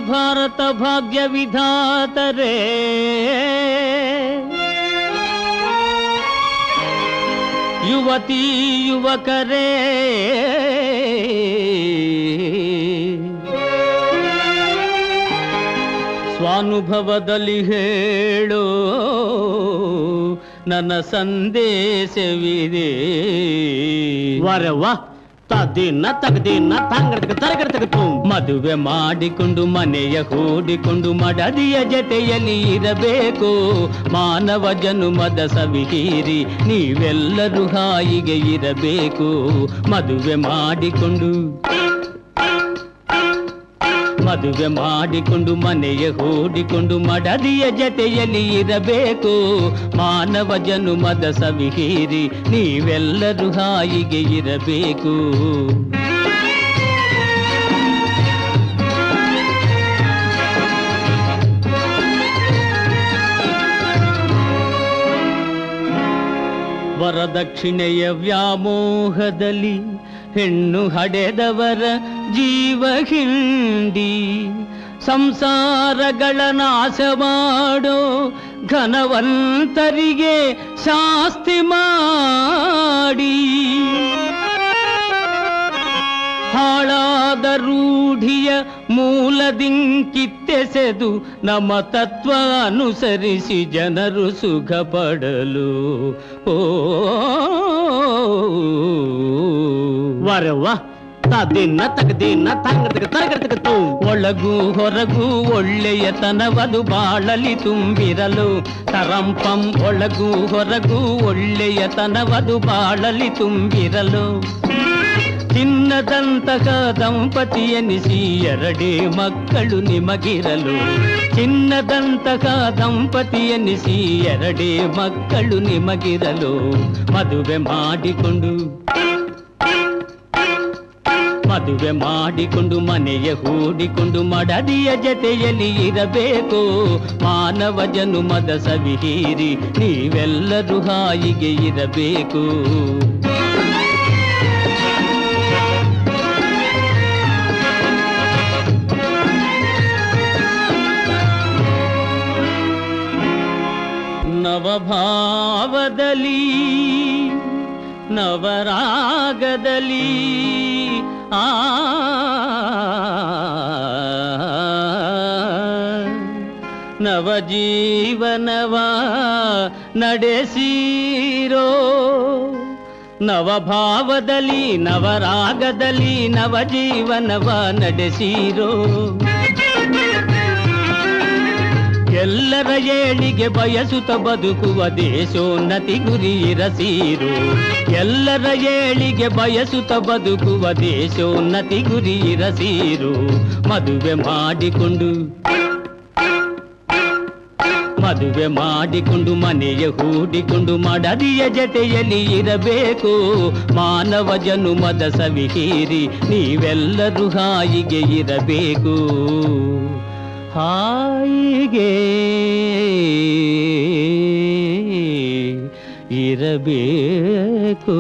ಭಾರತ ಭಾಗ್ಯ ವಿಧಾತರೇ, ಯುವತಿ ಯುವಕರೇ, ಸ್ವಾನುಭವದಲ್ಲಿ ಹೇಳೋ ನನ್ನ ಸಂದೇಶವಿದೆ. ವರವ್ವ ತದಿನ ತಗದಿನ ತಂಗಡ ತರಗಡತಗತ್ತು. ಮದುವೆ ಮಾಡಿಕೊಂಡು ಮನೆಯ ಹೂಡಿಕೊಂಡು ಮಡದಿಯ ಜೊತೆಯಲ್ಲಿ ಇರಬೇಕು. ಮಾನವ ಜನುಮದ ಸವಿಹೀರಿ ನೀವೆಲ್ಲರೂ ಹಾಯಿಗೆ ಇರಬೇಕು. ಮದುವೆ ಮಾಡಿಕೊಂಡು ಮನೆಯ ಹೂಡಿಕೊಂಡು ಮಡದಿಯ ಜೊತೆಯಲ್ಲಿ ಇರಬೇಕು. ಮಾನವ ಜನುಮದ ಸವಿಹೀರಿ ನೀವೆಲ್ಲರೂ ಹಾಯಿಗೆ ಇರಬೇಕು. ವರದಕ್ಷಿಣೆಯ ವ್ಯಾಮೋಹದಲ್ಲಿ ಹೆಣ್ಣು ಹಡೆದವರ ಜೀವ ಹಿಂಡಿ ಸಂಸಾರಗಳ ನಾಶ ಮಾಡೋ ಘನವಂತರಿಗೆ ಶಾಸ್ತಿ ಮಾಡಿ ಹಾಳಾದ ರೂಢಿಯ ಮೂಲದಿಂಕಿತ್ತೆಸೆದು ನಮ್ಮ ತತ್ವ ಅನುಸರಿಸಿ ಜನರು ಸುಖ ಪಡಲು. ಓ ವರವ್ವ ತದಿನ ತಗದಿನ ತಂಗಡ ತರಗಡತಗತ್ತು. ಒಳಗೂ ಹೊರಗೂ ಒಳ್ಳೆಯತನವದು ಬಾಳಲಿ ತುಂಬಿರಲು. ತರಂಪಂ ಒಳಗೂ ಹೊರಗೂ ಒಳ್ಳೆಯತನವದು ಬಾಳಲಿ ತುಂಬಿರಲು. ಚಿನ್ನದಂತಹ ದಂಪತಿಯನಿಸಿ ಎರಡೇ ಮಕ್ಕಳು ನಿಮಗಿರಲು. ಚಿನ್ನದಂತಹ ದಂಪತಿಯನಿಸಿ ಎರಡೇ ಮಕ್ಕಳು ನಿಮಗಿರಲು. ಮದುವೆ ಮಾಡಿಕೊಂಡು ಮನೆಯ ಹೂಡಿಕೊಂಡು ಮಡದಿಯ ಜೊತೆಯಲ್ಲಿ ಇರಬೇಕು. ಮಾನವ ಜನುಮದ ಸವಿಹೀರಿ ನೀವೆಲ್ಲರೂ ಹಾಯಿಗೆ ಇರಬೇಕು. ನವಭಾವದಲ್ಲಿ ನವರಾಗದಲ್ಲಿ ನವಜೀವನವ ನಡೆಸಿರೋ. ನವಭಾವದಲ್ಲಿ ನವರಾಗದಲ್ಲಿ ನವಜೀವನವ ನಡೆಸಿರೋ. ಎಲ್ಲರ ಏಳಿಗೆ ಬಯಸುತ್ತ ಬದುಕುವ ದೇಶೋನ್ನತಿ ಗುರಿ ಇರಸೀರು. ಎಲ್ಲರ ಏಳಿಗೆ ಬಯಸುತ್ತ ಬದುಕುವ ದೇಶೋನ್ನತಿ ಗುರಿ ಇರಸೀರು. ಮದುವೆ ಮಾಡಿಕೊಂಡು ಮನೆಯ ಹೂಡಿಕೊಂಡು ಮಡದಿಯ ಜೊತೆಯಲ್ಲಿ ಇರಬೇಕು. ಮಾನವ ಜನುಮದ ಸವಿಹೀರಿ ನೀವೆಲ್ಲರೂ ಹಾಯಿಗೆ ಇರಬೇಕು. ಹಾಯಿಗೆ ಇರಬೇಕು.